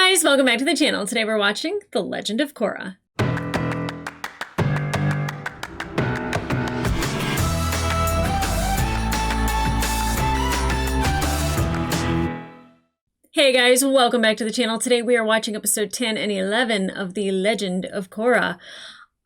guys, welcome back to the channel. Today we're watching The Legend of Korra. Hey guys, welcome back to the channel. Today we are watching episode 10 and 11 of The Legend of Korra.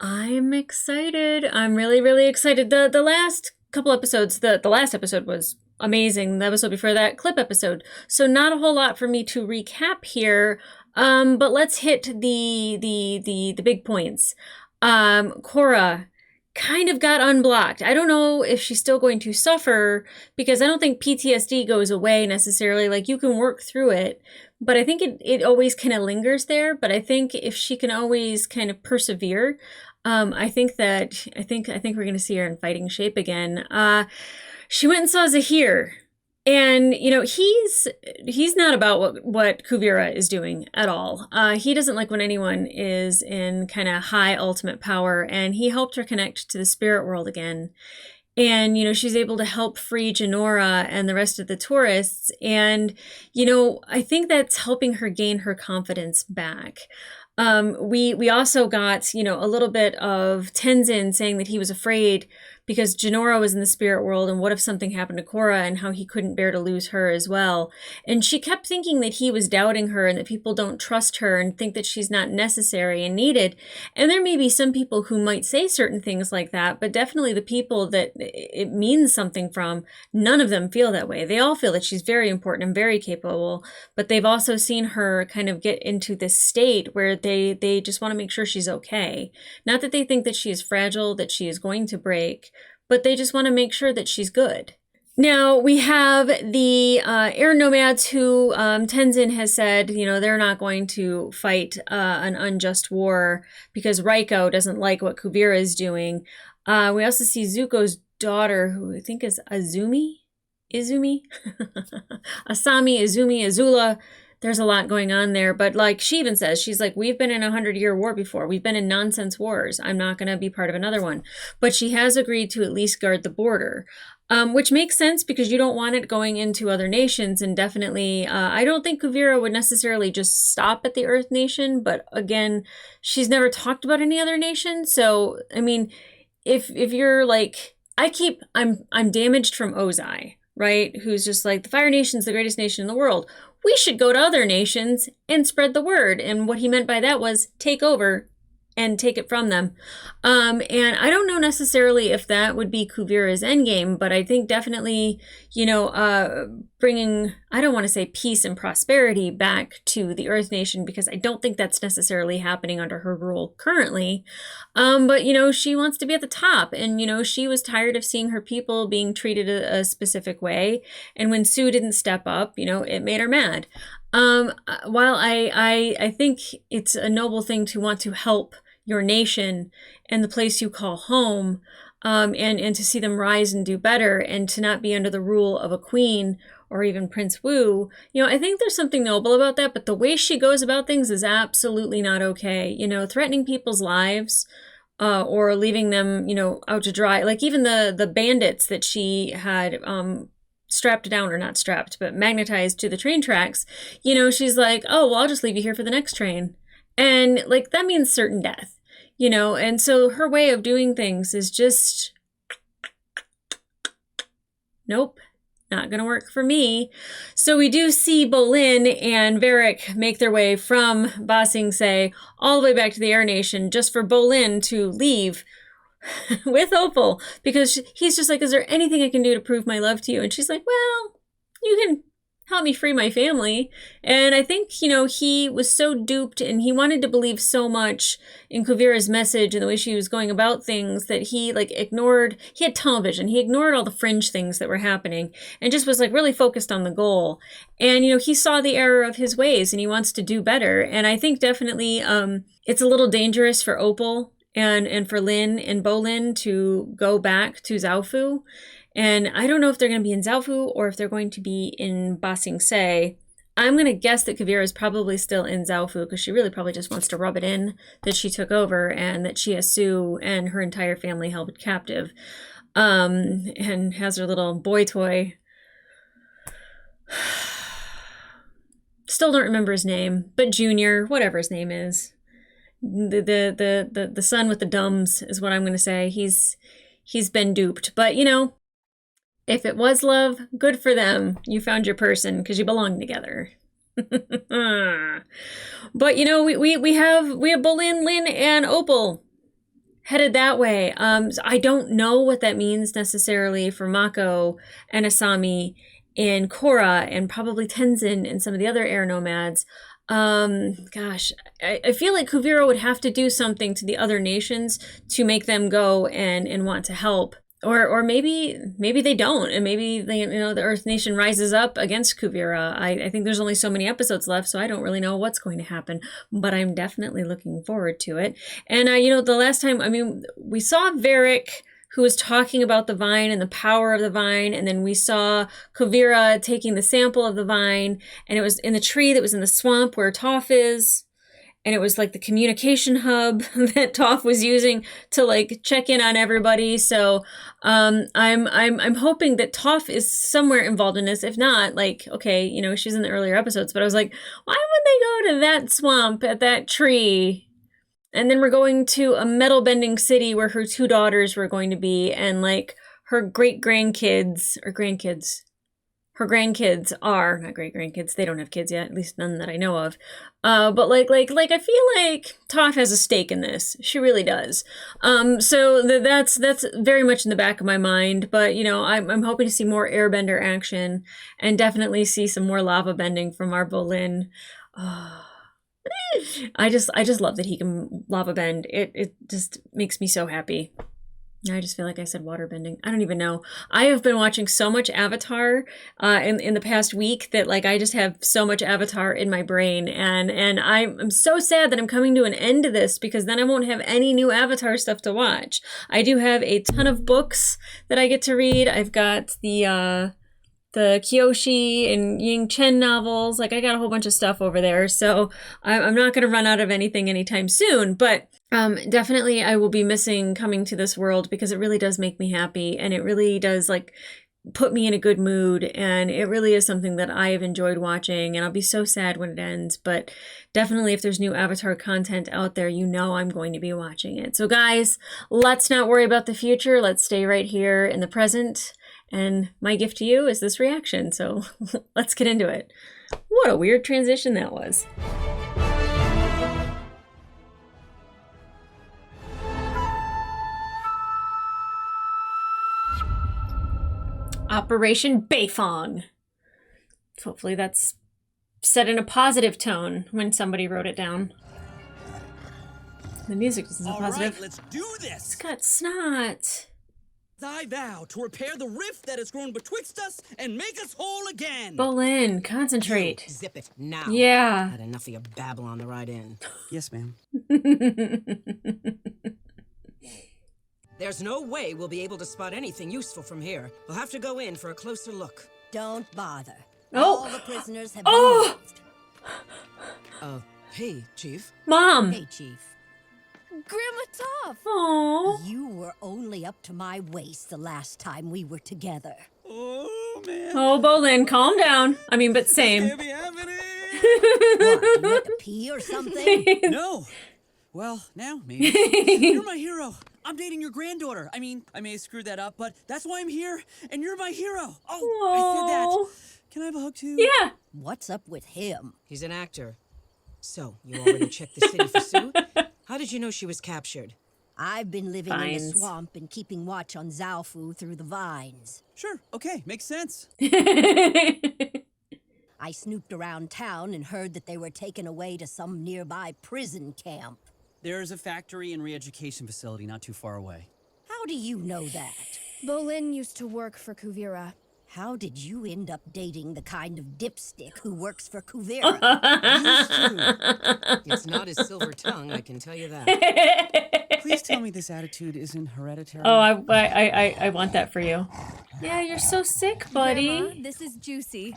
I'm excited. I'm really excited. The last couple episodes, the last episode was amazing. The episode before that, clip episode. So not a whole lot for me to recap here. But let's hit the big points. Korra kind of got unblocked. I don't know if she's still going to suffer because I don't think PTSD goes away necessarily. Like, you can work through it, but I think it always kind of lingers there. But I think if she can always kind of persevere, I think we're going to see her in fighting shape again. She went and saw Zahir. And, you know, he's not about what Kuvira is doing at all. He doesn't like when anyone is in kind of high ultimate power, and he helped her connect to the spirit world again. And, you know, she's able to help free Jinora and the rest of the tourists. And, you know, I think that's helping her gain her confidence back. We also got, you know, a little bit of Tenzin saying that he was afraid because Jinora was in the spirit world, and what if something happened to Korra, and how he couldn't bear to lose her as well. And she kept thinking that he was doubting her and that people don't trust her and think that she's not necessary and needed. And there may be some people who might say certain things like that, but definitely the people that it means something from, none of them feel that way. They all feel that she's very important and very capable, but they've also seen her kind of get into this state where they just want to make sure she's okay. Not that they think that she is fragile, that she is going to break, but they just want to make sure that she's good. Now, we have the air nomads who Tenzin has said, you know, they're not going to fight an unjust war because Raiko doesn't like what Kuvira is doing. We also see Zuko's daughter, who I think is Izumi? Asami, Izumi, Azula. There's a lot going on there, but like she even says, she's like, we've been in a 100-year war before. We've been in nonsense wars. I'm not going to be part of another one. But she has agreed to at least guard the border, which makes sense because you don't want it going into other nations. And definitely, I don't think Kuvira would necessarily just stop at the Earth Nation. But again, she's never talked about any other nation. So, I mean, if you're like, I'm damaged from Ozai, right? Who's just like, the Fire Nation's the greatest nation in the world. We should go to other nations and spread the word. And what he meant by that was take over and take it from them. And I don't know necessarily if that would be Kuvira's endgame, but I think definitely, you know, bringing, I don't want to say peace and prosperity back to the Earth Nation, because I don't think that's necessarily happening under her rule currently. But, you know, she wants to be at the top, and, you know, she was tired of seeing her people being treated a specific way. And when Sue didn't step up, you know, it made her mad. While I think it's a noble thing to want to help your nation and the place you call home, and to see them rise and do better, and to not be under the rule of a queen or even Prince Wu, you know, I think there's something noble about that, but the way she goes about things is absolutely not okay. You know, threatening people's lives, or leaving them, you know, out to dry. Like even the bandits that she had, strapped down, or not strapped, but magnetized to the train tracks, you know, she's like, oh, well, I'll just leave you here for the next train. And like, that means certain death, you know? And so her way of doing things is just, nope, not going to work for me. So we do see Bolin and Varrick make their way from Ba Sing Se all the way back to the Air Nation, just for Bolin to leave with Opal, because he's just like, is there anything I can do to prove my love to you? And she's like, well, you can help me free my family. And I think, you know, he was so duped, and he wanted to believe so much in Kuvira's message and the way she was going about things, that he like ignored, he had tunnel vision. He ignored all the fringe things that were happening and just was like really focused on the goal. And, you know, he saw the error of his ways and he wants to do better. And I think definitely it's a little dangerous for Opal and for Lin and Bolin to go back to Zaofu. And I don't know if they're going to be in Zaofu or if they're going to be in Ba Sing Se. I'm going to guess that Kuvira is probably still in Zaofu, because she really probably just wants to rub it in that she took over and that she has Sue and her entire family held captive, and has her little boy toy. Still don't remember his name, but Junior, whatever his name is. The son with the dumbs is what I'm going to say. He's been duped. But, you know, if it was love, good for them. You found your person because you belong together. But, you know, we have Bolin, Lin, and Opal headed that way. So I don't know what that means necessarily for Mako and Asami and Korra and probably Tenzin and some of the other air nomads. Gosh, I feel like Kuvira would have to do something to the other nations to make them go and want to help. Or maybe they don't, and maybe the Earth Nation rises up against Kuvira. I think there's only so many episodes left, so I don't really know what's going to happen, but I'm definitely looking forward to it. And the last time, we saw Varric, who was talking about the vine and the power of the vine, and then we saw Kuvira taking the sample of the vine, and it was in the tree that was in the swamp where Toph is. And it was like the communication hub that Toph was using to like check in on everybody. So I'm hoping that Toph is somewhere involved in this. If not, like, okay, she's in the earlier episodes, but I was like, why would they go to that swamp at that tree? And then we're going to a metal bending city where her 2 daughters were going to be, and like her great-grandkids or grandkids. Her grandkids are not great-grandkids. They don't have kids yet, at least none that I know of. But like I feel like Toph has a stake in this. She really does. So that's very much in the back of my mind. But I'm hoping to see more airbender action and definitely see some more lava bending from our Bolin. I just love that he can lava bend. It just makes me so happy. I just feel like I said water bending. I don't even know. I have been watching so much Avatar in the past week that like I just have so much Avatar in my brain, and I'm so sad that I'm coming to an end to this because then I won't have any new Avatar stuff to watch. I do have a ton of books that I get to read. I've got the Kyoshi and Ying Chen novels. Like I got a whole bunch of stuff over there, so I'm not going to run out of anything anytime soon, but definitely I will be missing coming to this world because it really does make me happy, and it really does like put me in a good mood, and it really is something that I have enjoyed watching, and I'll be so sad when it ends, but definitely if there's new Avatar content out there, I'm going to be watching it. So guys, let's not worry about the future. Let's stay right here in the present, and my gift to you is this reaction, so let's get into it. What a weird transition that was. Operation Beifong. Hopefully that's set in a positive tone when somebody wrote it down. The music isn't so positive. Right, let's do this. It's got snot. I vow to repair the rift that has grown betwixt us and make us whole again. Bolin, concentrate. You zip it now. Yeah. Had enough of your babble on the right in. Yes, ma'am. There's no way we'll be able to spot anything useful from here. We'll have to go in for a closer look. Don't bother. Oh. All the prisoners have been moved. Hey, Chief. Mom. Hey, Chief. Grandma Toph! Oh. You were only up to my waist the last time we were together. Oh, man. Oh, Bolin, calm down. But same. Can't be happening. What, you had to pee or something? No. Well, now, maybe. You're my hero. I'm dating your granddaughter. I may have screwed that up, but that's why I'm here, and you're my hero. Oh, I said that. Can I have a hug, too? Yeah. What's up with him? He's an actor. So, you already checked the city for Sue? How did you know she was captured? I've been living in Vines. the swamp and keeping watch on Zaofu through the vines. Sure, okay, makes sense. I snooped around town and heard that they were taken away to some nearby prison camp. There's a factory and re-education facility not too far away. How do you know that? Bolin used to work for Kuvira. How did you end up dating the kind of dipstick who works for Kuvira? Used to. It's not his silver tongue, I can tell you that. Please tell me this attitude isn't hereditary. Oh, I want that for you. Yeah, you're so sick, buddy. Grandma, this is Juicy.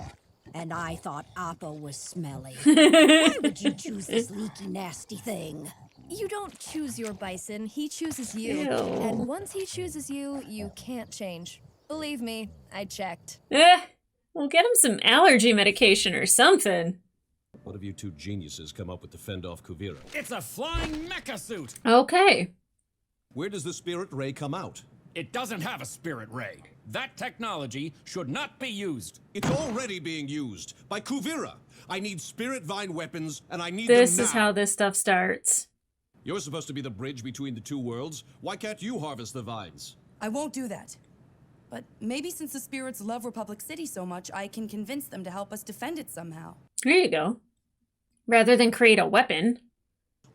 And I thought Appa was smelly. Why would you choose this leaky, nasty thing? You don't choose your bison, he chooses you. Ew. And once he chooses you, you can't change. Believe me, I checked. Well, get him some allergy medication or something. What have you two geniuses come up with to fend off Kuvira? It's a flying mecha suit. Okay. Where does the spirit ray come out? It doesn't have a spirit ray. That technology should not be used. It's already being used by Kuvira. I need spirit vine weapons, and I need This them now. is how this stuff starts. You're supposed to be the bridge between the two worlds. Why can't you harvest the vines? I won't do that. But maybe since the spirits love Republic City so much, I can convince them to help us defend it somehow. There you go. Rather than create a weapon.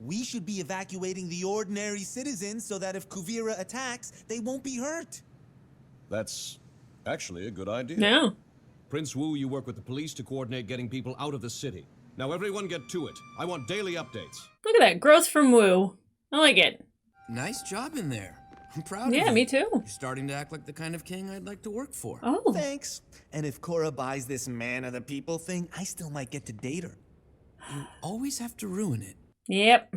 We should be evacuating the ordinary citizens so that if Kuvira attacks, they won't be hurt. That's actually a good idea. No. Prince Wu, you work with the police to coordinate getting people out of the city. Now everyone get to it. I want daily updates. Look at that. Growth from Wu. I like it. Nice job in there. I'm proud of you. Yeah, me too. You're starting to act like the kind of king I'd like to work for. Oh. Thanks. And if Korra buys this man of the people thing, I still might get to date her. You always have to ruin it. Yep.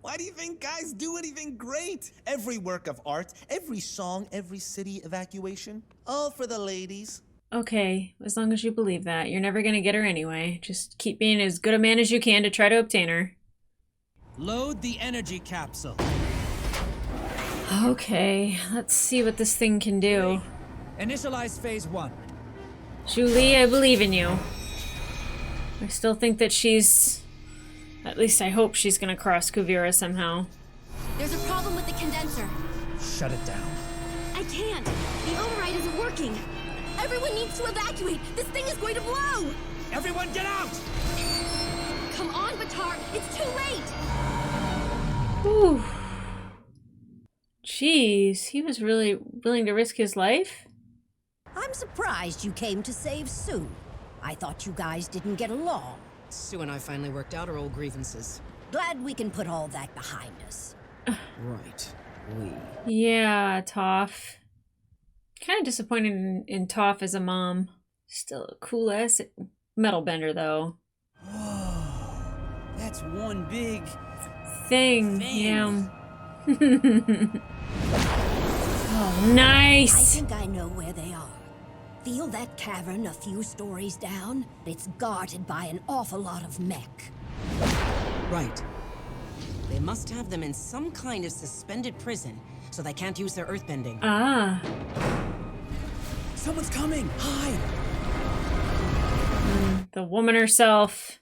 Why do you think guys do anything great? Every work of art, every song, every city evacuation, all for the ladies. Okay, as long as you believe that. You're never gonna get her anyway. Just keep being as good a man as you can to try to obtain her. Load the energy capsule. Okay, let's see what this thing can do. Initialize phase 1. Julie, I believe in you. I still think that she's... At least I hope she's gonna cross Kuvira somehow. There's a problem with the condenser. Shut it down. I can't. The override isn't working. Everyone needs to evacuate. This thing is going to blow. Everyone get out! Come on, Batar. It's too late. Whew. Jeez, he was really willing to risk his life? I'm surprised you came to save Sue. I thought you guys didn't get along. Sue and I finally worked out our old grievances. Glad we can put all that behind us. Right. Yeah, Toph. Kind of disappointed in Toph as a mom. Still a cool ass metal bender though. Whoa. That's one big... Thing. Yeah. Oh, I nice! think I know where they are. Feel that cavern a few stories down? It's guarded by an awful lot of mech. Right. They must have them in some kind of suspended prison, so they can't use their earthbending. Ah. Someone's coming! Hide! The woman herself.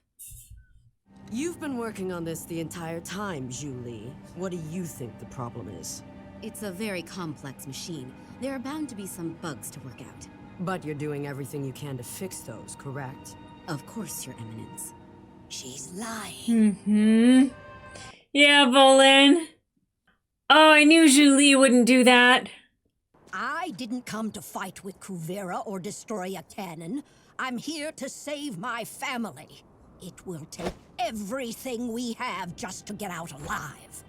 You've been working on this the entire time, Julie. What do you think the problem is? It's a very complex machine. There are bound to be some bugs to work out. But you're doing everything you can to fix those, correct? Of course, Your Eminence. She's lying. Mm-hmm. Yeah, Bolin. Oh, I knew Julie wouldn't do that. I didn't come to fight with Kuvira or destroy a cannon. I'm here to save my family. It will take everything we have just to get out alive.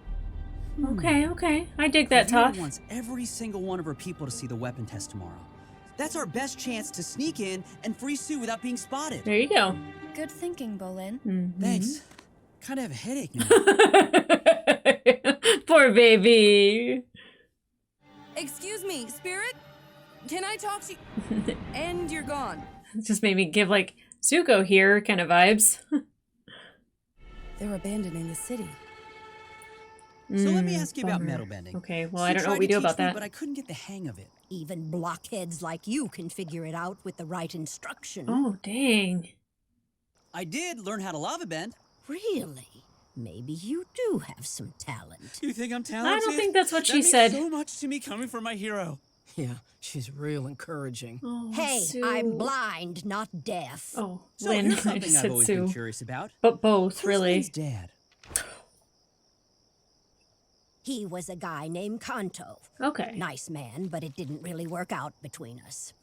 Okay, okay. I dig that, Kuvira Toph. wants every single one of her people to see the weapon test tomorrow. That's our best chance to sneak in and free Sue without being spotted. There you go. Good thinking, Bolin. Mm-hmm. Thanks. Kind of have a headache now. Poor baby. Excuse me, Spirit? Can I talk to you? And you're gone. It just made me give like Zuko here kind of vibes. They're abandoning the city. So let me ask you about bummer. metal bending. Okay, well, She I don't know tried what we to do teach about me, that. But I couldn't get the hang of it. Even blockheads like you can figure it out with the right instruction. Oh, dang. I did learn how to lava bend. Really? Maybe you do have some talent. You think I'm talented? I don't think that's what That she means said. so much to me coming from my hero. Yeah, she's real encouraging. Oh, Hey, Sue. I'm blind, not deaf. Oh, So Lynn. here's I something just I've said always Sue. been curious about. But both, Who's really. Lynn's dad? He was a guy named Kanto. Okay. Nice man, but it didn't really work out between us.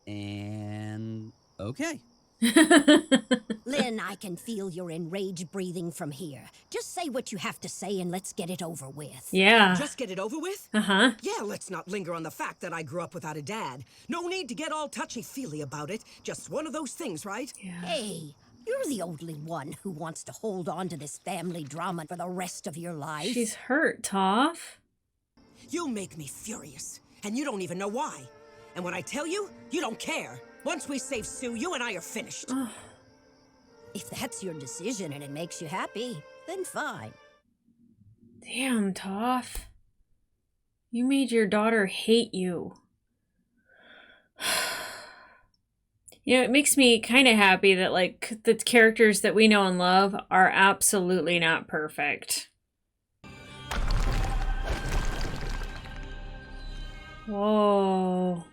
And okay. Lynn, I can feel your enraged breathing from here. Just say what you have to say and let's get it over with. Yeah. Just get it over with? Uh-huh. Yeah, let's not linger on the fact that I grew up without a dad. No need to get all touchy-feely about it. Just one of those things, right? Yeah. Hey, you're the only one who wants to hold on to this family drama for the rest of your life. She's hurt, Toph. You make me furious, and you don't even know why. And when I tell you, you don't care. Once we save Sue, you and I are finished. If that's your decision and it makes you happy, then fine. Damn, Toph. You made your daughter hate you. You know, it makes me kind of happy that, like, the characters that we know and love are absolutely not perfect. Whoa.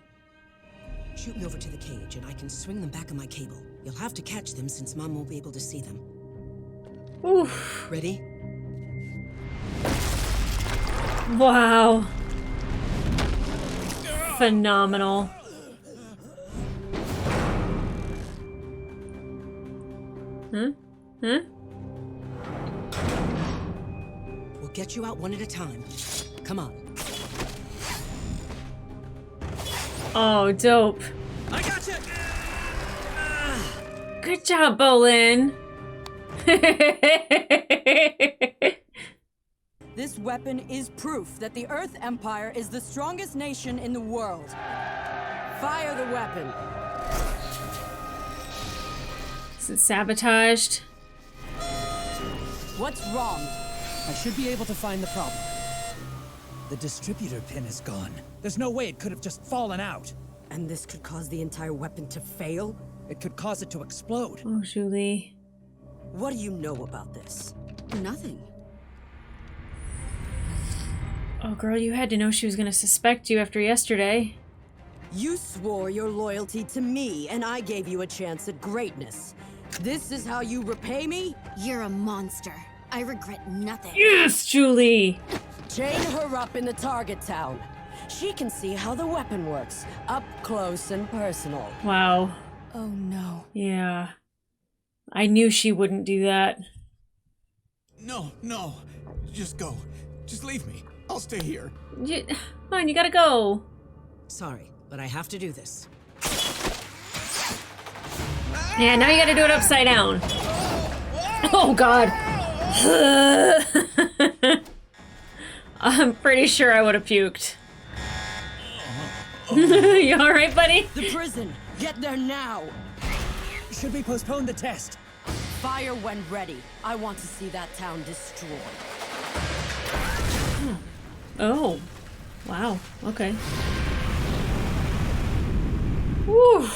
Shoot me over to the cage and I can swing them back on my cable. You'll have to catch them since Mom won't be able to see them. Oof. Ready? Wow. Phenomenal. Huh? Huh? We'll get you out one at a time. Come on. Oh, dope. I gotcha! Good job, Bolin. This weapon is proof that the Earth Empire is the strongest nation in the world. Fire the weapon. Is it sabotaged? What's wrong? I should be able to find the problem. The distributor pin is gone. There's no way it could have just fallen out. And this could cause the entire weapon to fail? It could cause it to explode. Oh, Julie. What do you know about this? Nothing. Oh, girl, you had to know she was gonna suspect you after yesterday. You swore your loyalty to me, and I gave you a chance at greatness. This is how you repay me? You're a monster. I regret nothing. Yes, Julie! Chain her up in the target town. She can see how the weapon works, up close and personal. Wow. Oh no. Yeah. I knew she wouldn't do that. No, no. Just go. Just leave me. I'll stay here. Come on, you gotta go. Sorry, but I have to do this. Yeah, now you gotta do it upside down. Oh, God. I'm pretty sure I would have puked. You alright, buddy? The prison! Get there now! Should we postpone the test? Fire when ready. I want to see that town destroyed. Oh. Wow. Okay. Woo.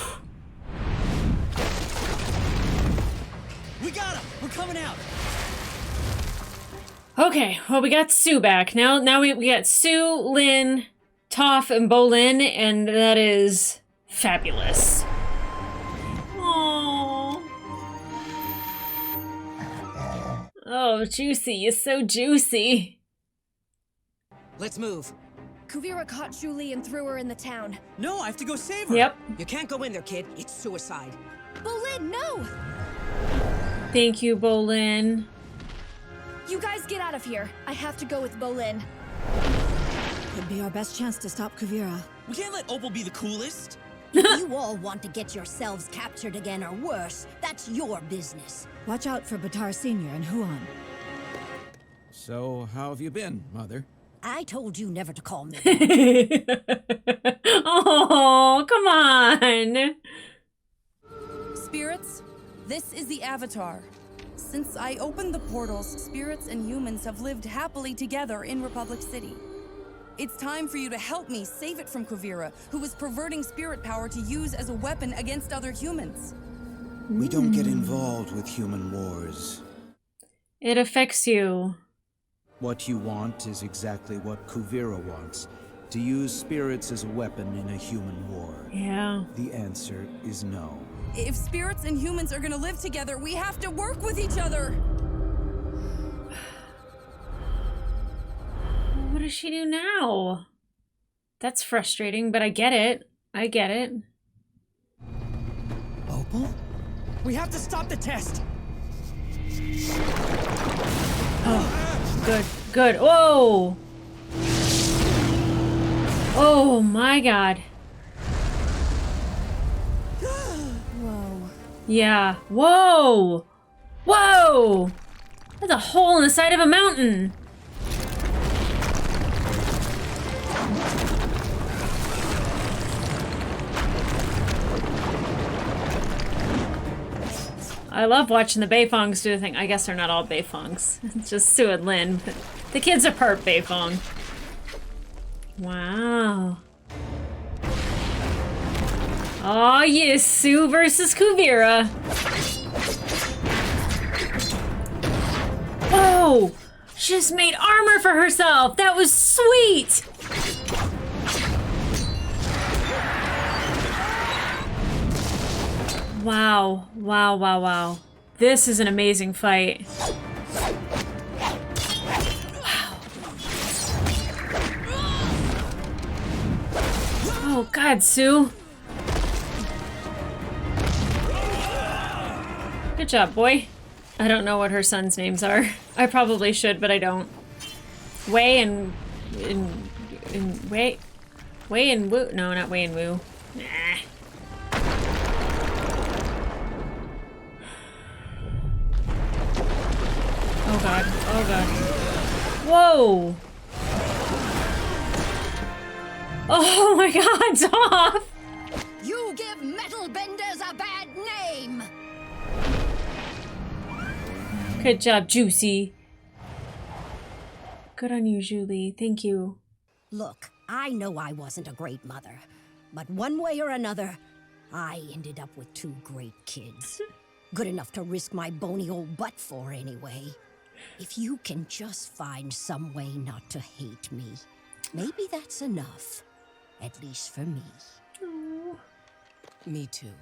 We got him! We're coming out! Okay, well, we got Sue back. Now we got Sue, Lynn, Toph, and Bolin, and that is fabulous. Aww. Oh, Juicy, you're so juicy. Let's move. Kuvira caught Julie and threw her in the town. No, I have to go save her! Yep. You can't go in there, kid. It's suicide. Bolin, no! Thank you, Bolin. You guys get out of here. I have to go with Bolin. Could be our best chance to stop Kuvira. We can't let Opal be the coolest. If you all want to get yourselves captured again or worse, that's your business. Watch out for Batar Sr. and Huan. So, how have you been, Mother? I told you never to call me. Oh, come on. Spirits, this is the Avatar. Since I opened the portals, spirits and humans have lived happily together in Republic City. It's time for you to help me save it from Kuvira, who is perverting spirit power to use as a weapon against other humans. We don't get involved with human wars. It affects you. What you want is exactly what Kuvira wants. To use spirits as a weapon in a human war. Yeah. The answer is no. If spirits and humans are gonna live together, we have to work with each other! What does she do now? That's frustrating, but I get it. I get it. Opal? We have to stop the test! Oh, good, good. Whoa! Oh my God. Whoa. Yeah. Whoa! Whoa! That's a hole in the side of a mountain. I love watching the Beifongs do the thing. I guess they're not all Beifongs. It's just Sue and Lin. But the kids are part Beifong. Wow. Oh yes, Sue versus Kuvira. Whoa! She just made armor for herself. That was sweet. Wow. Wow, wow, wow. This is an amazing fight. Wow. Oh God, Sue. Good job, boy. I don't know what her sons' names are. I probably should, but I don't. Wei and Wei and Wu. No, not Wei and Wu. Nah. Oh God. Oh God. Whoa. Oh my God, stop! You give metal benders a bad name! Good job, Juicy. Good on you, Julie. Thank you. Look, I know I wasn't a great mother, but one way or another, I ended up with 2 great kids. Good enough to risk my bony old butt for anyway. If you can just find some way not to hate me, maybe that's enough. At least for me. Oh. Me too.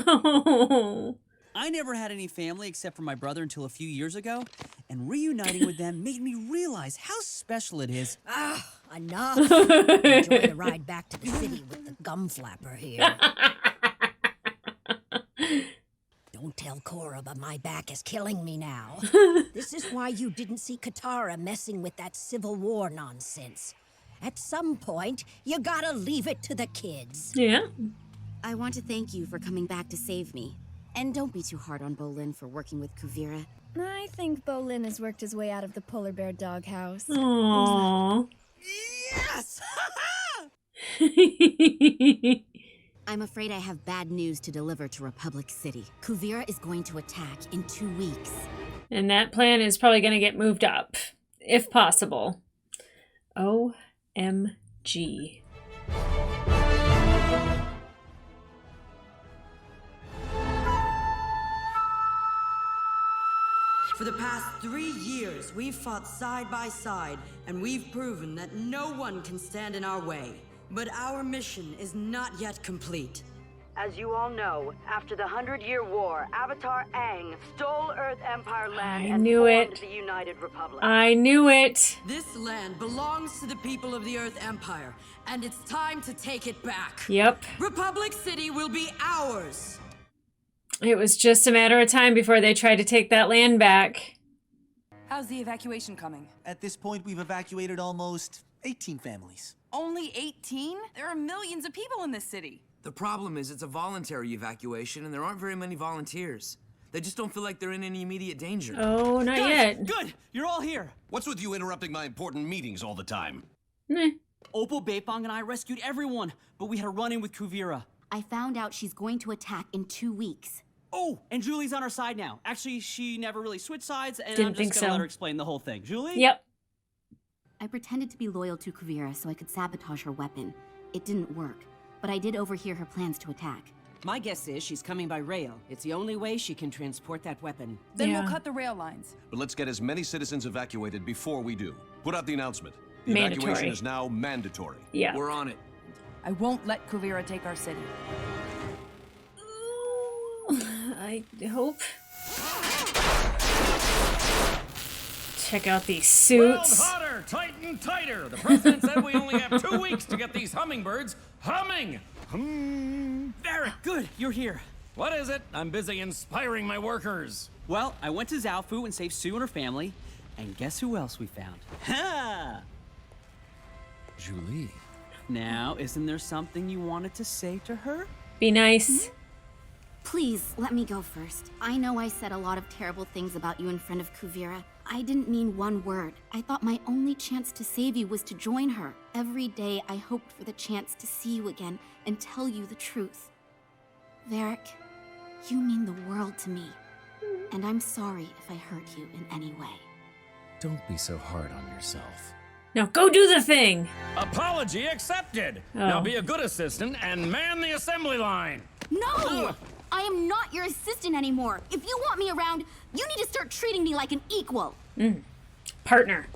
Oh. I never had any family except for my brother until a few years ago, and reuniting with them made me realize how special it is. Ah, enough. Enjoy the ride back to the city with the gum flapper here. Don't tell Korra, but my back is killing me now. This is why you didn't see Katara messing with that Civil War nonsense. At some point, you gotta leave it to the kids. Yeah. I want to thank you for coming back to save me. And don't be too hard on Bolin for working with Kuvira. I think Bolin has worked his way out of the polar bear doghouse. Aww. Yes! I'm afraid I have bad news to deliver to Republic City. Kuvira is going to attack in 2 weeks. And that plan is probably going to get moved up, if possible. OMG. For the past 3 years, we've fought side by side, and we've proven that no one can stand in our way. But our mission is not yet complete. As you all know, after the 100-Year War, Avatar Aang stole Earth Empire land and formed the United Republic. I knew it. This land belongs to the people of the Earth Empire, and it's time to take it back. Yep. Republic City will be ours. It was just a matter of time before they tried to take that land back. How's the evacuation coming? At this point, we've evacuated almost 18 families. Only 18? There are millions of people in this city. The problem is it's a voluntary evacuation and there aren't very many volunteers. They just don't feel like they're in any immediate danger. Oh, not yet. Good! You're all here. What's with you interrupting my important meetings all the time? Meh. Opal, Beifong, and I rescued everyone, but we had a run-in with Kuvira. I found out she's going to attack in 2 weeks. Oh, and Julie's on our side now. Actually, she never really switched sides, and Didn't I'm think just gonna so. let her explain the whole thing. Julie? Yep. I pretended to be loyal to Kuvira so I could sabotage her weapon. It didn't work, but I did overhear her plans to attack. My guess is she's coming by rail. It's the only way she can transport that weapon. Then we'll cut the rail lines. But let's get as many citizens evacuated before we do. Put out the announcement. The Mandatory. evacuation is now mandatory. Yeah. We're on it. I won't let Kuvira take our city. I hope. Check out these suits. Weld hotter, tighten tighter. The president said we only have 2 weeks to get these hummingbirds humming. Very good, you're here. What is it? I'm busy inspiring my workers. Well, I went to Zaofu and saved Sue and her family, and guess who else we found? Ha! Julie. Now, isn't there something you wanted to say to her? Be nice. Please, let me go first. I know I said a lot of terrible things about you in front of Kuvira. I didn't mean one word. I thought my only chance to save you was to join her. Every day I hoped for the chance to see you again and tell you the truth. Varric, You mean the world to me. And I'm sorry if I hurt you in any way. Don't be so hard on yourself. Now go do the thing! Apology accepted! Now be a good assistant and man the assembly line! No! I am not your assistant anymore. If you want me around, you need to start treating me like an equal. Partner.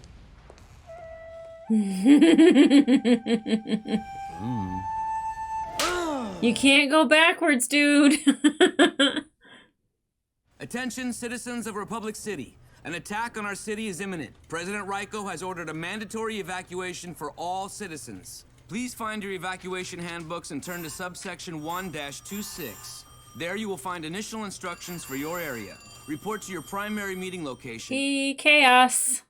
You can't go backwards, dude. Attention, citizens of Republic City. An attack on our city is imminent. President Raiko has ordered a mandatory evacuation for all citizens. Please find your evacuation handbooks and turn to subsection 1-26. There you will find initial instructions for your area. Report to your primary meeting location. Chaos.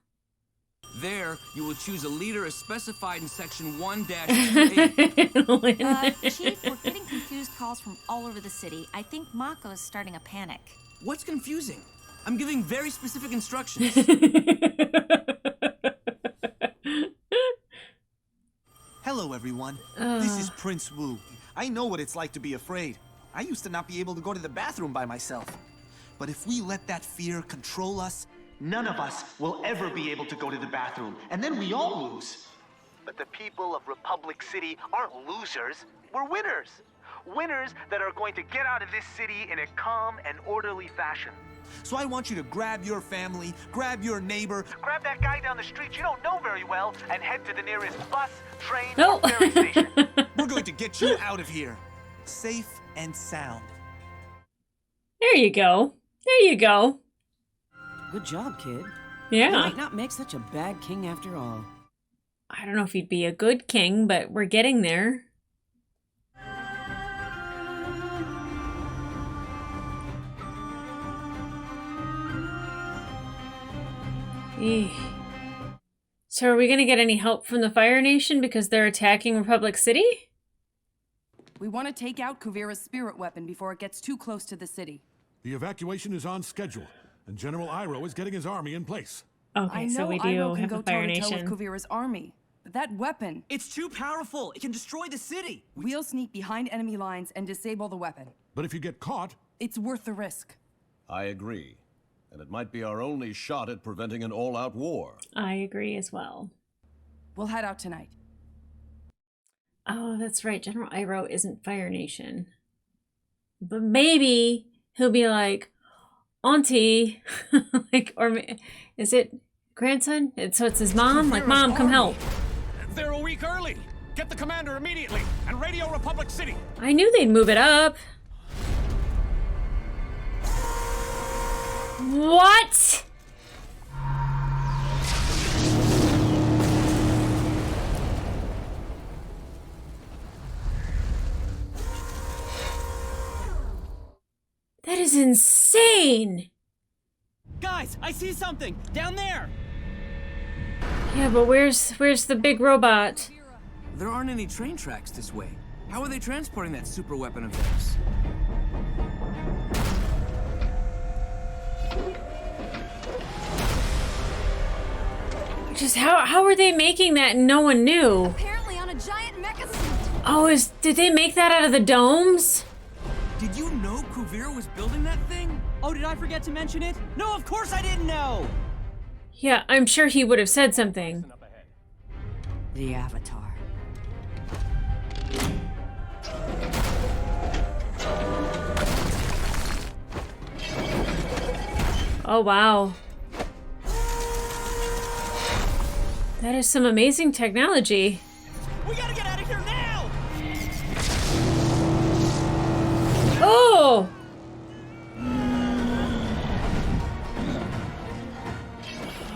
There, you will choose a leader as specified in section 1-28. Chief, we're getting confused calls from all over the city. I think Mako is starting a panic. What's confusing? I'm giving very specific instructions. Hello, everyone. This is Prince Wu. I know what it's like to be afraid. I used to not be able to go to the bathroom by myself. But if we let that fear control us, none of us will ever be able to go to the bathroom, and then we all lose. But the people of Republic City aren't losers, we're winners. Winners that are going to get out of this city in a calm and orderly fashion. So I want you to grab your family, grab your neighbor, grab that guy down the street you don't know very well, and head to the nearest bus, train, or ferry station. We're going to get you out of here, safe and sound. There you go. There you go. Good job, kid. Yeah. You might not make such a bad king after all. I don't know if he'd be a good king, but we're getting there. So are we going to get any help from the Fire Nation because they're attacking Republic City? We want to take out Kuvira's spirit weapon before it gets too close to the city. The evacuation is on schedule, and General Iroh is getting his army in place. Okay, so we do have the Fire Nation. With Kuvira's army, but that weapon... It's too powerful. It can destroy the city. We'll sneak behind enemy lines and disable the weapon. But if you get caught... It's worth the risk. I agree. And it might be our only shot at preventing an all-out war. I agree as well. We'll head out tonight. Oh, that's right. General Iroh isn't Fire Nation. But maybe he'll be like, Auntie, like, or is it grandson? So it's his mom? Like, Mom, come help. They're a week early. Get the commander immediately and radio Republic City. I knew they'd move it up. What? That is insane. Guys, I see something down there. Yeah, but where's the big robot? There aren't any train tracks this way. How are they transporting that super weapon of theirs? Just how are they making that and no one knew? Apparently on a giant mecha suit. Oh, did they make that out of the domes? Did you know Kuvira was building that thing? Oh, did I forget to mention it? No, of course I didn't know! Yeah, I'm sure he would have said something. The Avatar. Oh, wow. That is some amazing technology. We gotta get out of here now! Oh!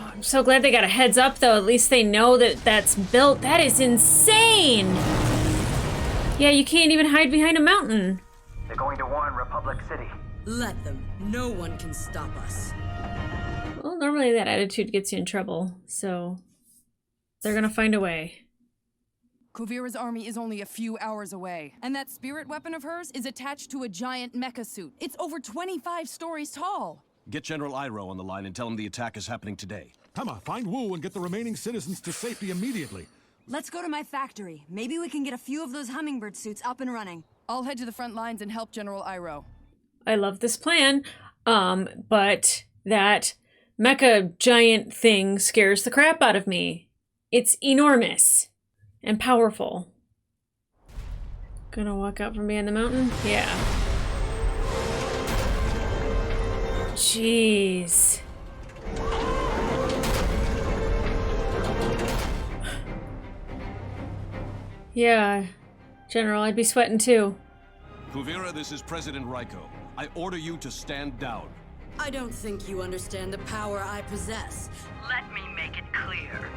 I'm so glad they got a heads up, though. At least they know that that's built. That is insane! Yeah, you can't even hide behind a mountain. They're going to warn Republic City. Let them. No one can stop us. Well, normally that attitude gets you in trouble, so they're gonna find a way. Kuvira's army is only a few hours away, and that spirit weapon of hers is attached to a giant mecha suit. It's over 25 stories tall. Get General Iroh on the line and tell him the attack is happening today. Come on, find Wu and get the remaining citizens to safety immediately. Let's go to my factory. Maybe we can get a few of those hummingbird suits up and running. I'll head to the front lines and help General Iroh. I love this plan, but that mecha giant thing scares the crap out of me. It's enormous and powerful. Gonna walk out from behind the mountain? Yeah. Jeez. Yeah, General, I'd be sweating too. Kuvira, this is President Raiko. I order you to stand down. I don't think you understand the power I possess. Let me make it clear.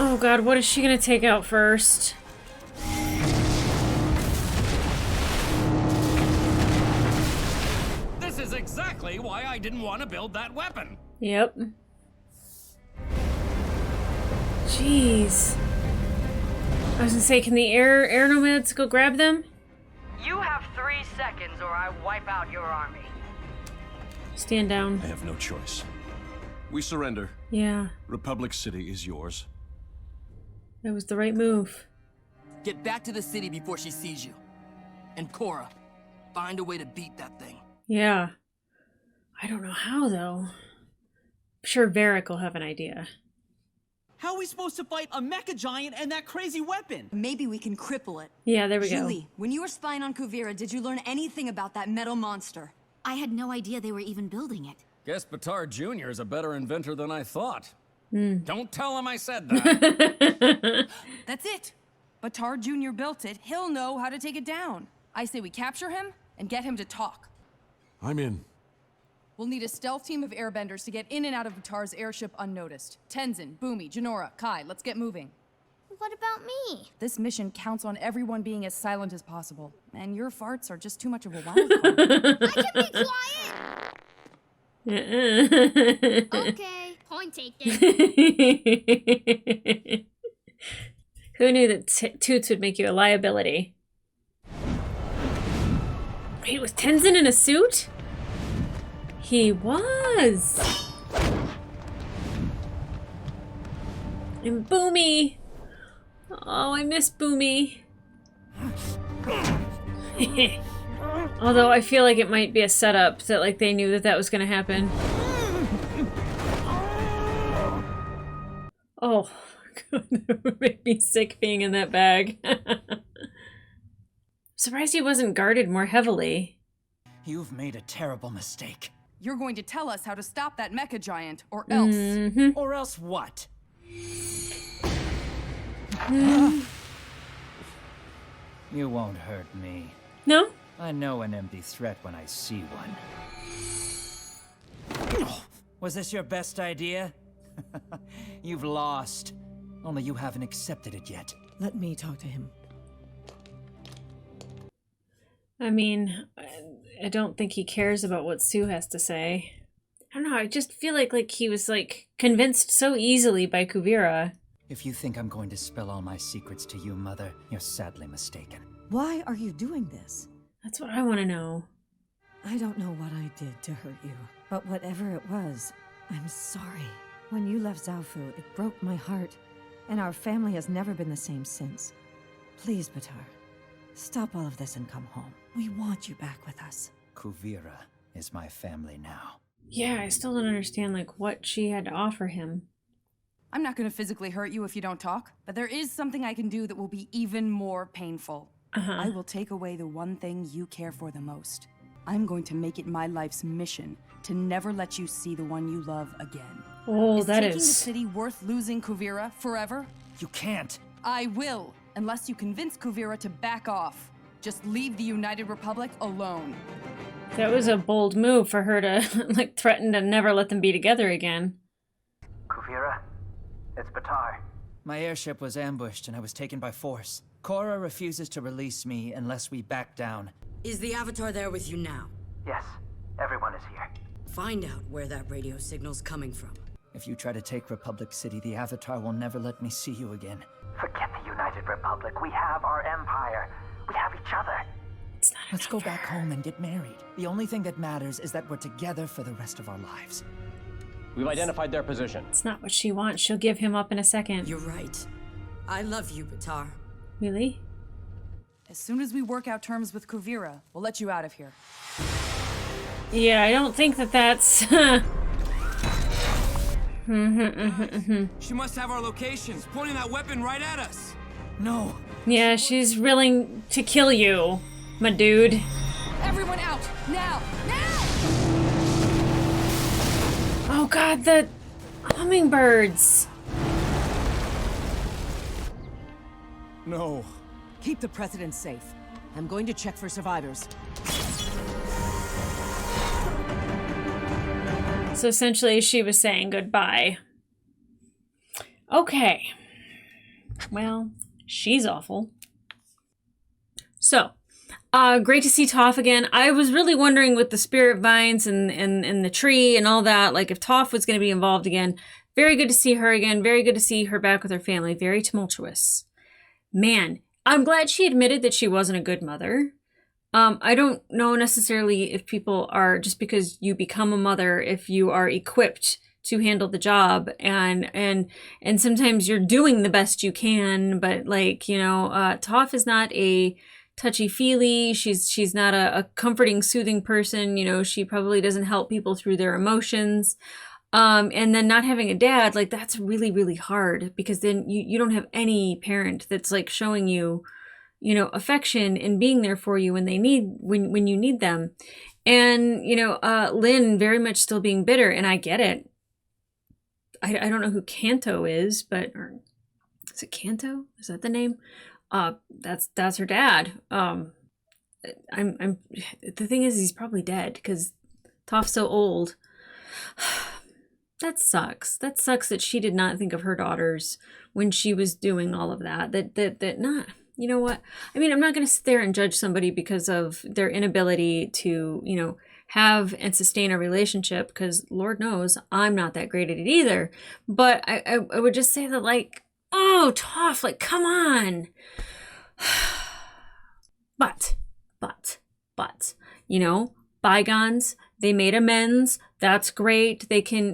Oh god, what is she gonna take out first? This is exactly why I didn't want to build that weapon. Yep. Jeez. I was gonna say, can the air nomads go grab them? You have 3 seconds or I wipe out your army. Stand down. I have no choice. We surrender. Yeah. Republic City is yours. That was the right move. Get back to the city before she sees you. And Korra, find a way to beat that thing. Yeah. I don't know how, though. I'm sure Varric will have an idea. How are we supposed to fight a mecha giant and that crazy weapon? Maybe we can cripple it. Yeah, there we Julie, go. when you were spying on Kuvira, did you learn anything about that metal monster? I had no idea they were even building it. Guess Batar Jr. is a better inventor than I thought. Mm. Don't tell him I said that. That's it. Batar Jr. built it. He'll know how to take it down. I say we capture him and get him to talk. I'm in. We'll need a stealth team of airbenders to get in and out of Batar's airship unnoticed. Tenzin, Boomy, Janora, Kai, let's get moving. What about me? This mission counts on everyone being as silent as possible. And your farts are just too much of a wild card. I can be quiet! Okay, point taken. Who knew that Toots would make you a liability? Wait, was Tenzin in a suit? He was! And Boomy! Oh, I miss Boomy. Although I feel like it might be a setup that like they knew that that was gonna happen. Oh, God, that would make me sick being in that bag. Surprised he wasn't guarded more heavily. You've made a terrible mistake. You're going to tell us how to stop that mecha giant, or else. Or else what? You won't hurt me. No? I know an empty threat when I see one. Was this your best idea? You've lost. Only you haven't accepted it yet. Let me talk to him. I mean, I don't think he cares about what Sue has to say. I don't know, I just feel like he was convinced so easily by Kuvira. If you think I'm going to spill all my secrets to you, Mother, you're sadly mistaken. Why are you doing this? That's what I want to know. I don't know what I did to hurt you, but whatever it was, I'm sorry. When you left Zaofu, it broke my heart, and our family has never been the same since. Please, Batar, stop all of this and come home. We want you back with us. Kuvira is my family now. Yeah, I still don't understand what she had to offer him. I'm not going to physically hurt you if you don't talk, but there is something I can do that will be even more painful. I will take away the one thing you care for the most. I'm going to make it my life's mission to never let you see the one you love again. Oh, that taking is... the city worth losing Kuvira forever? You can't. I will, unless you convince Kuvira to back off. Just leave the United Republic alone. That was a bold move for her to, threaten to never let them be together again. Kuvira, it's Batar. My airship was ambushed and I was taken by force. Korra refuses to release me unless we back down. Is the Avatar there with you now? Yes, everyone is here. Find out where that radio signal's coming from. If you try to take Republic City, the Avatar will never let me see you again. Forget the United Republic. We have our empire. We have each other. Let's go back home and get married. The only thing that matters is that we're together for the rest of our lives. We've identified their position. It's not what she wants. She'll give him up in a second. You're right. I love you, Batar. Really? As soon as we work out terms with Kuvira, we'll let you out of here. Yeah, I don't think that's... She must have our locations, pointing that weapon right at us. No. Yeah, she's willing to kill you, my dude. Everyone out! Now! Now! Oh god, the hummingbirds. No. Keep the president safe. I'm going to check for survivors. So essentially she was saying goodbye. Okay. Well, she's awful. So, great to see Toph again. I was really wondering with the spirit vines and the tree and all that, like if Toph was going to be involved again. Very good to see her again. Very good to see her back with her family. Very tumultuous. Man, I'm glad she admitted that she wasn't a good mother. I don't know necessarily if people are, just because you become a mother, if you are equipped to handle the job, and sometimes you're doing the best you can, but like, you know, Toph is not a touchy-feely, she's not a comforting, soothing person, you know, she probably doesn't help people through their emotions. And then not having a dad, like that's really, really hard, because then you don't have any parent that's like showing you, you know, affection and being there for you when you need them. And, you know, Lynn very much still being bitter, and I get it. I don't know who Kanto is, but, or is it Kanto? Is that the name? That's her dad. The thing is, he's probably dead because Toph's so old. That sucks. That sucks that she did not think of her daughters when she was doing all of that. That not, you know what? I mean, I'm not going to sit there and judge somebody because of their inability to, you know, have and sustain a relationship, because Lord knows I'm not that great at it either. But I would just say that, like, oh, Toph, like, come on. But, you know, bygones, they made amends. That's great.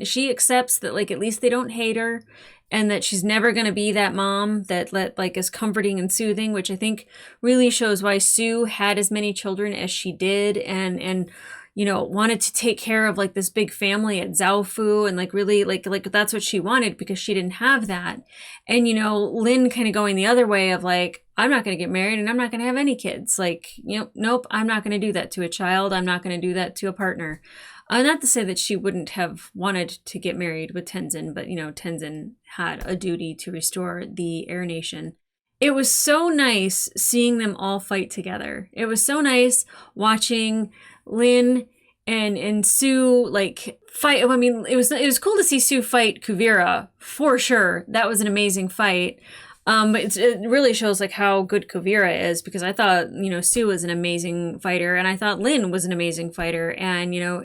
She accepts that, like, at least they don't hate her, and that she's never going to be that mom that like is comforting and soothing, which I think really shows why Sue had as many children as she did, and you know, wanted to take care of like this big family at Zaofu, and like really like that's what she wanted, because she didn't have that. And, you know, Lynn kind of going the other way of like, I'm not going to get married and I'm not going to have any kids. Like, you know, nope, I'm not going to do that to a child. I'm not going to do that to a partner. Not to say that she wouldn't have wanted to get married with Tenzin, but, you know, Tenzin had a duty to restore the Air Nation. It was so nice seeing them all fight together. It was so nice watching Lynn and Sue like fight. I mean, it was cool to see Sue fight Kuvira, for sure. That was an amazing fight. But it really shows like how good Kuvira is, because I thought, you know, Sue was an amazing fighter, and I thought Lynn was an amazing fighter, and, you know,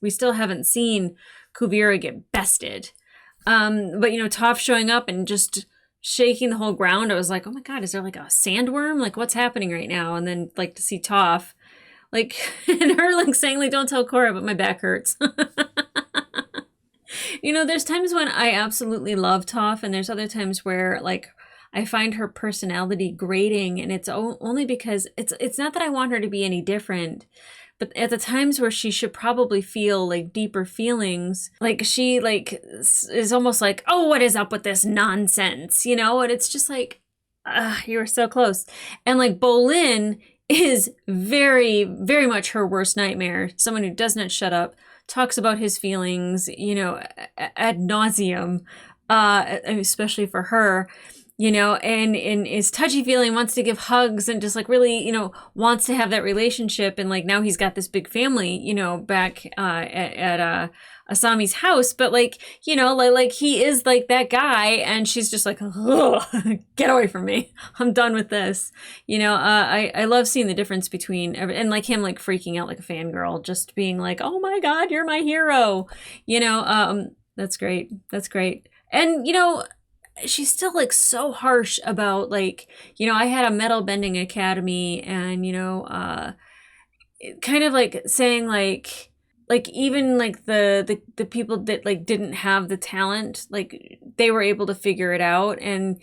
we still haven't seen Kuvira get bested. But, you know, Toph showing up and just shaking the whole ground, I was like, oh my god, is there like a sandworm? Like, what's happening right now? And then like to see Toph, like, and her like saying like, don't tell Korra, but my back hurts. You know, there's times when I absolutely love Toph, and there's other times where like I find her personality grating, and it's only because it's not that I want her to be any different, but at the times where she should probably feel like deeper feelings, like she like is almost like, oh, what is up with this nonsense, you know? And it's just like, you were so close. And like Bolin is very, very much her worst nightmare. Someone who does not shut up, talks about his feelings, you know, ad nauseum, especially for her. You know, and is touchy-feely, wants to give hugs, and just like really, you know, wants to have that relationship. And like now he's got this big family, you know, back at Asami's house. But like, you know, like he is like that guy, and she's just like, get away from me. I'm done with this. You know, I love seeing the difference between, and like him like freaking out like a fangirl, just being like, oh my god, you're my hero. You know, that's great. That's great. And, you know, she's still like so harsh about like, you know, I had a metal bending academy, and, you know, kind of like saying like even like the people that like didn't have the talent, like they were able to figure it out. And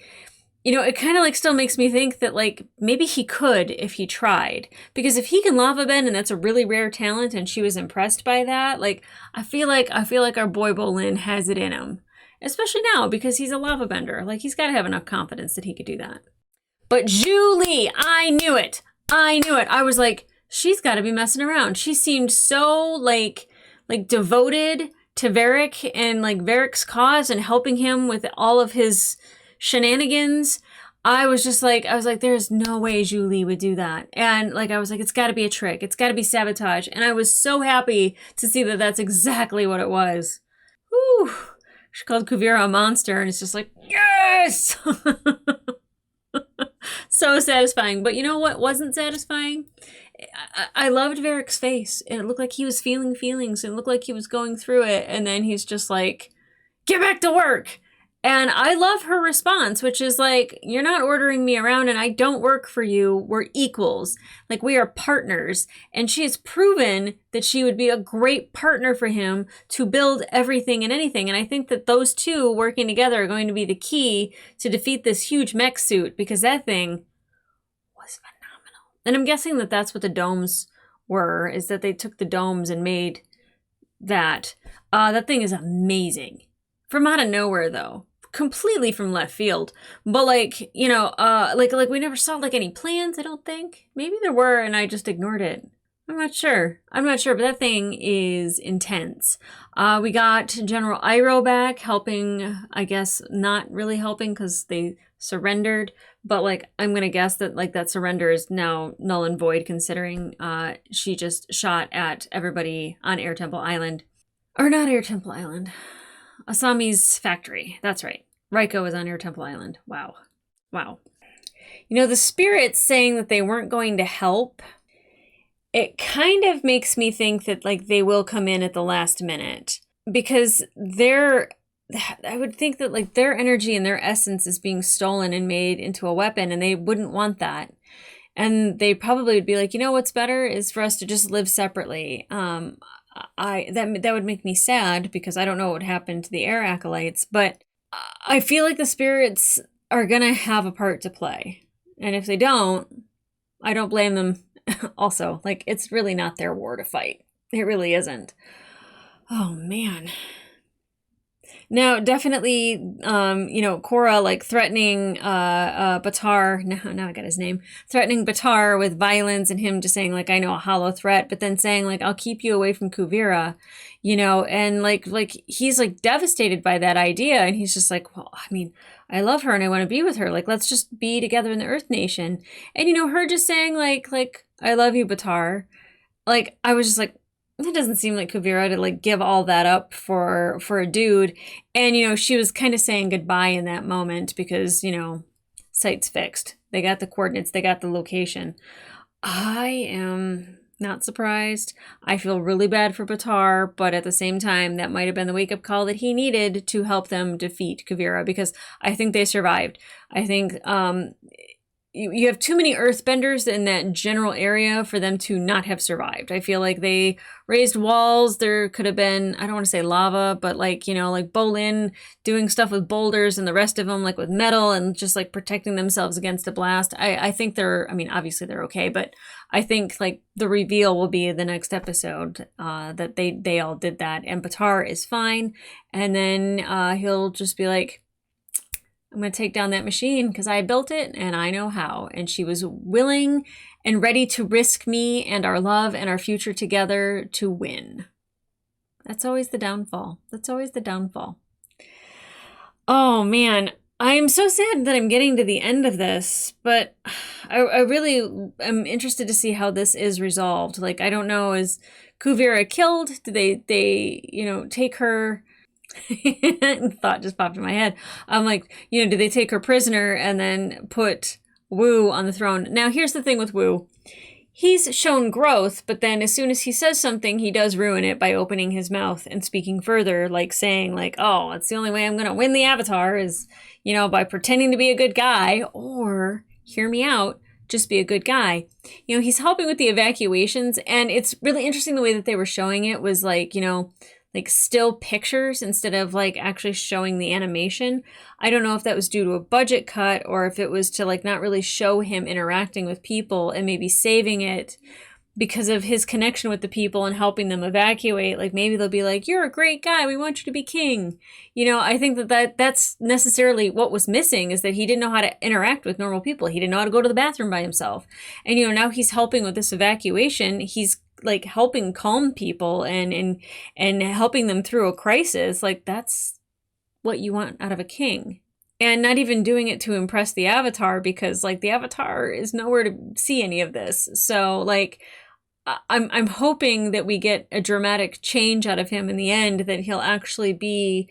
you know, it kind of like still makes me think that like maybe he could if he tried. Because if he can lava bend and that's a really rare talent and she was impressed by that, like I feel like our boy Bolin has it in him. Especially now because he's a lava bender. Like he's got to have enough confidence that he could do that. But Julie, I knew it. I was like, she's got to be messing around. She seemed so like devoted to Varric and like Varric's cause and helping him with all of his shenanigans. I was like, there's no way Julie would do that. And like, I was like, it's got to be a trick. It's got to be sabotage. And I was so happy to see that that's exactly what it was. Whew. She called Kuvira a monster and it's just like, yes! So satisfying. But you know what wasn't satisfying? I loved Varric's face. It looked like he was feeling feelings. It looked like he was going through it. And then he's just like, get back to work. And I love her response, which is like, you're not ordering me around and I don't work for you. We're equals. Like we are partners. And she has proven that she would be a great partner for him to build everything and anything. And I think that those two working together are going to be the key to defeat this huge mech suit because that thing was phenomenal. And I'm guessing that that's what the domes were, is that they took the domes and made that. That thing is amazing. From out of nowhere though. Completely from left field, but like, you know, like we never saw like any plans. I don't think. Maybe there were and I just ignored it. I'm not sure, but that thing is intense. We got General Iroh back helping, I guess not really helping because they surrendered, but like I'm gonna guess that like that surrender is now null and void considering she just shot at everybody on Air Temple Island, or not Air Temple Island. Asami's factory. That's right. Raiko was on Air Temple Island. Wow. You know, the spirits saying that they weren't going to help, it kind of makes me think that like they will come in at the last minute because I would think that like their energy and their essence is being stolen and made into a weapon and they wouldn't want that. And they probably would be like, you know what's better is for us to just live separately. That would make me sad because I don't know what would happen to the air acolytes, but I feel like the spirits are gonna have a part to play. And if they don't, I don't blame them. Also, like it's really not their war to fight. It really isn't. Oh man. Now, definitely, you know, Korra, like, threatening Batar, now I got his name, threatening Batar with violence and him just saying, like, I know a hollow threat, but then saying, like, I'll keep you away from Kuvira, you know, and, like he's, like, devastated by that idea, and he's just like, well, I mean, I love her and I want to be with her, like, let's just be together in the Earth Nation, and, you know, her just saying, like, I love you, Batar, like, I was just like, it doesn't seem like Kuvira to like give all that up for a dude. And, you know, she was kind of saying goodbye in that moment because, you know, site's fixed. They got the coordinates. They got the location. I am not surprised. I feel really bad for Batar, but at the same time, that might have been the wake-up call that he needed to help them defeat Kuvira because I think they survived. I think you have too many earthbenders in that general area for them to not have survived. I feel like they raised walls. There could have been, I don't want to say lava, but like, you know, like Bolin doing stuff with boulders and the rest of them like with metal and just like protecting themselves against a blast. I think they're, I mean, obviously they're okay, but I think like the reveal will be the next episode that they all did that. And Batar is fine. And then he'll just be like, I'm going to take down that machine because I built it and I know how. And she was willing and ready to risk me and our love and our future together to win. That's always the downfall. That's always the downfall. Oh man, I am so sad that I'm getting to the end of this, but I really am interested to see how this is resolved. Like, I don't know, is Kuvira killed? Do they, you know, take her... Thought just popped in my head. I'm like, you know, did they take her prisoner and then put Wu on the throne? Now, here's the thing with Wu. He's shown growth, but then as soon as he says something, he does ruin it by opening his mouth and speaking further, like saying, like, oh, it's the only way I'm going to win the Avatar is, you know, by pretending to be a good guy, or, hear me out, just be a good guy. You know, he's helping with the evacuations, and it's really interesting the way that they were showing it was like, you know, like still pictures instead of like actually showing the animation. I don't know if that was due to a budget cut or if it was to like not really show him interacting with people and maybe saving it because of his connection with the people and helping them evacuate. Like maybe they'll be like, you're a great guy, we want you to be king. You know, I think that's necessarily what was missing, is that he didn't know how to interact with normal people. He didn't know how to go to the bathroom by himself. And, you know, now he's helping with this evacuation. He's like helping calm people and helping them through a crisis. Like that's what you want out of a king. And not even doing it to impress the Avatar, because like the Avatar is nowhere to see any of this. So like, I'm hoping that we get a dramatic change out of him in the end, that he'll actually be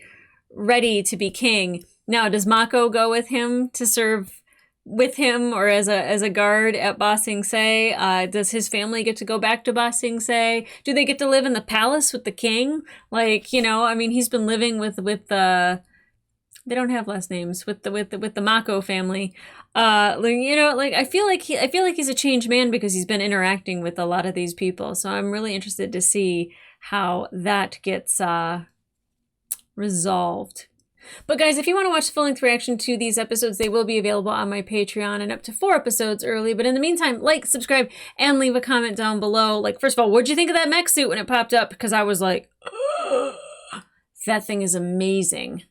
ready to be king. Now, does Mako go with him to serve with him or as a guard at Ba Sing Se? Does his family get to go back to Ba Sing Se? Do they get to live in the palace with the king? Like, you know, I mean, he's been living with they don't have last names, with the Mako family. You know, like I feel like he's a changed man because he's been interacting with a lot of these people. So I'm really interested to see how that gets resolved. But guys, if you want to watch the full-length reaction to these episodes, they will be available on my Patreon and up to 4 episodes early. But in the meantime, like, subscribe, and leave a comment down below. Like, first of all, what'd you think of that mech suit when it popped up? Because I was like, that thing is amazing.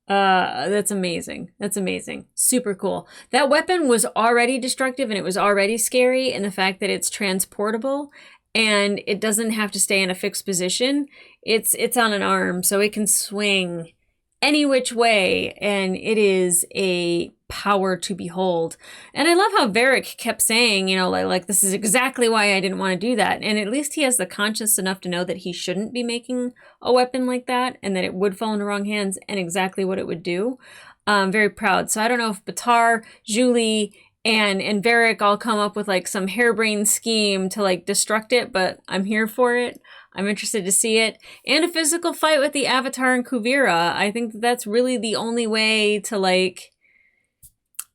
That's amazing. That's amazing. Super cool. That weapon was already destructive and it was already scary, and the fact that it's transportable and it doesn't have to stay in a fixed position. It's on an arm, so it can swing any which way, and it is a power to behold. And I love how Varric kept saying, you know, like this is exactly why I didn't want to do that. And at least he has the conscience enough to know that he shouldn't be making a weapon like that, and that it would fall into wrong hands, and exactly what it would do. I'm very proud. So I don't know if Baatar, Julie, and Varric all come up with like some harebrained scheme to like destruct it, but I'm here for it. I'm interested to see it. And a physical fight with the Avatar and Kuvira. I think that's really the only way to like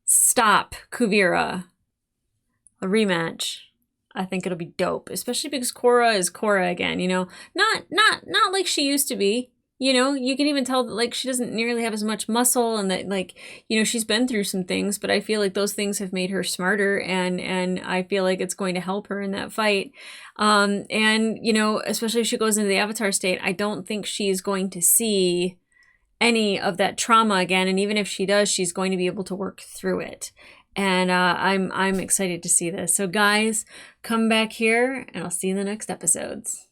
stop Kuvira. A rematch. I think it'll be dope, especially because Korra is Korra again, you know. Not like she used to be. You know, you can even tell that like she doesn't nearly have as much muscle, and that like, you know, she's been through some things, but I feel like those things have made her smarter, and I feel like it's going to help her in that fight. And you know, especially if she goes into the Avatar state, I don't think she's going to see any of that trauma again, and even if she does, she's going to be able to work through it. And I'm excited to see this. So guys, come back here and I'll see you in the next episodes.